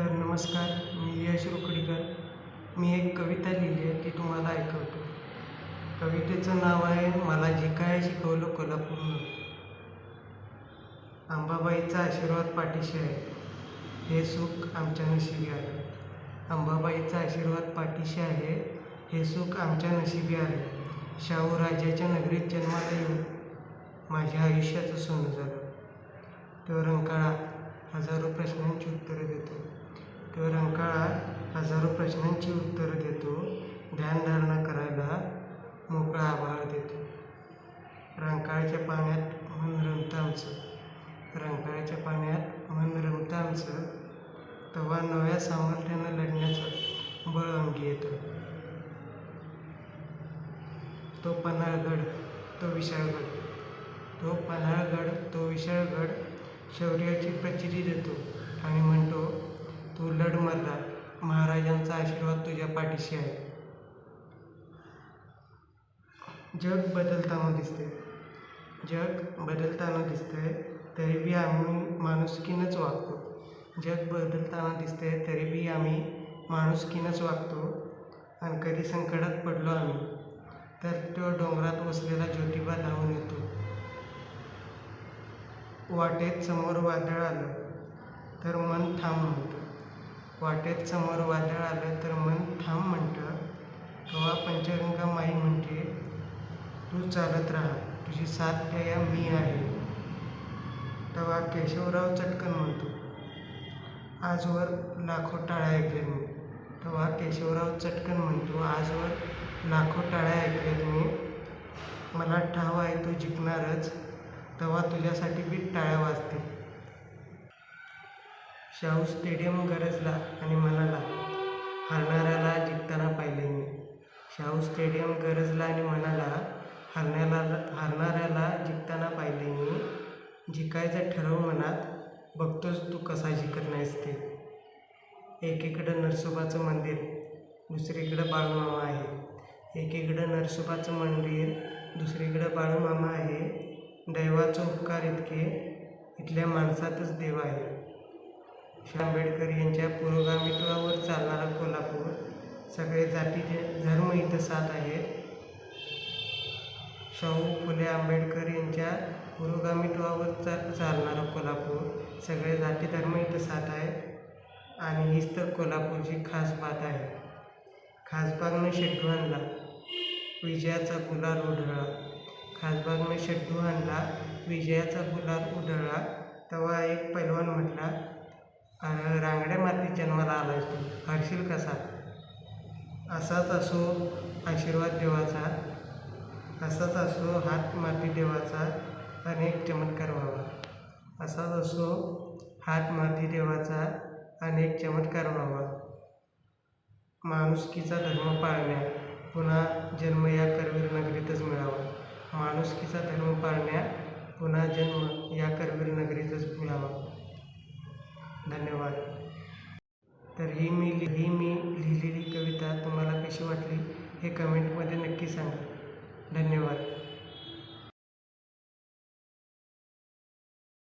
तर नमस्कार, मी यश रोकडीकर. मी एक कविता लिहिली आहे, ती तुम्हाला ऐकवतो. कवितेचं नाव आहे मला जे काय शिकवलं कोल्हापूरनं. अंबाबाईचा आशीर्वाद पाठीशी आहे, हे सुख आमच्या नशिबी आले. अंबाबाईचा आशीर्वाद पाठीशी आहे, हे सुख आमच्या नशिबी आले. शाहू राजाच्या नगरीत जन्माला येऊन माझ्या आयुष्याचं सोनं झालं. तो रंकाळा हजारो प्रश्नांची उत्तरं देतो. तो रंकाळा हजारो प्रश्नांची उत्तरं देतो. ध्यानधारणा करायला मोकळा आभाळ देतो. रंकाळ्याच्या पाण्यात मन रमतं आमचं. रंकाळ्याच्या पाण्यात मन रमतं आमचं. तेव्हा नव्या सामर्थ्यानं लढण्याचं बळ अंगी येतं. तो पन्हाळगड, तो विशाळगड. तो पन्हाळगड, तो विशाळगड शौर्याची प्रचिती देतो आणि म्हणतो, तू लढ मर्दा, महाराजांचा आशीर्वाद तुझ्या पाठीशी आहे. जग बदलताना दिसते. जग बदलताना दिसतंय, तरी बी आम्ही माणुसकीनंच वागतो. जग बदलताना दिसतंय, तरी बी आम्ही माणुसकीनंच वागतो. आणि कधी संकटात पडलो आम्ही, तर तो डोंगरात वसलेला ज्योतिबा धावून येतो. वाटेत समोर वादळ आलं तर मन थांब म्हणतं. वाटेत समोर वादळ आलं तर मन थांब म्हणतं. तेव्हा पंचगंगा माई म्हणते, तू चालत राहा, तुझी साथ द्याया मी आहे. तेव्हा केशवराव चटकन म्हणतो, आजवर लाखो टाळ्या ऐकल्यात मी. तेव्हा केशवराव चटकन म्हणतो, आजवर लाखो टाळ्या ऐकल्यात मी. मला ठाव आहे तू जिंकणारच, तेव्हा तुझ्यासाठी बी टाळ्या वाजतील. शाहू स्टेडियम गरजला आणि म्हणाला, हरणाऱ्याला जिंकताना पाहिले मी. शाहू स्टेडियम गरजला आणि म्हणाला, हरणाऱ्याला जिंकताना पाहिले मी. जिंकायचं ठरव मनात, बघतोस तू कसा जिंकत नाहीस ते. एकीकडं नरसोबाचं मंदिर, दुसरीकडं बाळूमामा आहे. एकीकडं नरसोबाचं मंदिर, दुसरीकडं बाळूमामा आहे. दैवाचे उपकार इतके, इथल्या माणसातच देव आहे. आंबेडकर यांच्या पुरोगामित्वावर चालणारा कोल्हापूर, सगळे जाती धर्म इथं साथ आहेत. शाहू फुले आंबेडकर यांच्या पुरोगामित्वावर चालणारा कोल्हापूर, सगळे जाती धर्म इथं साथ आहे. आणि हीच तर कोल्हापूरची खास बात आहे. खासबागनं शेड्डू आणला, विजयाचा गुलाल उधळला. खासबागनं शेड्डू आणला, विजयाचा गुलाल उधळला. तेव्हा एक पैलवान म्हटला, रांगड्या मातीत जन्माला आलास तू, हरशील कसा. असाच असो आशीर्वाद देवाचा, असाच असो हात माती देवाचा, अनेक चमत्कार व्हावा. असाच असो हात माती देवाचा, अनेक चमत्कार व्हावा. माणुसकीचा धर्म पाळण्या, पुन्हा जन्म या करवीर नगरीतच मिळावा. माणुसकीचा धर्म पाळण्या, पुन्हा जन्म या करवीर नगरीतच मिळावा. धन्यवाद. तर ही मी लिहिलेली कविता तुम्हाला कशी वाटली हे कमेंटमध्ये नक्की सांगा. धन्यवाद.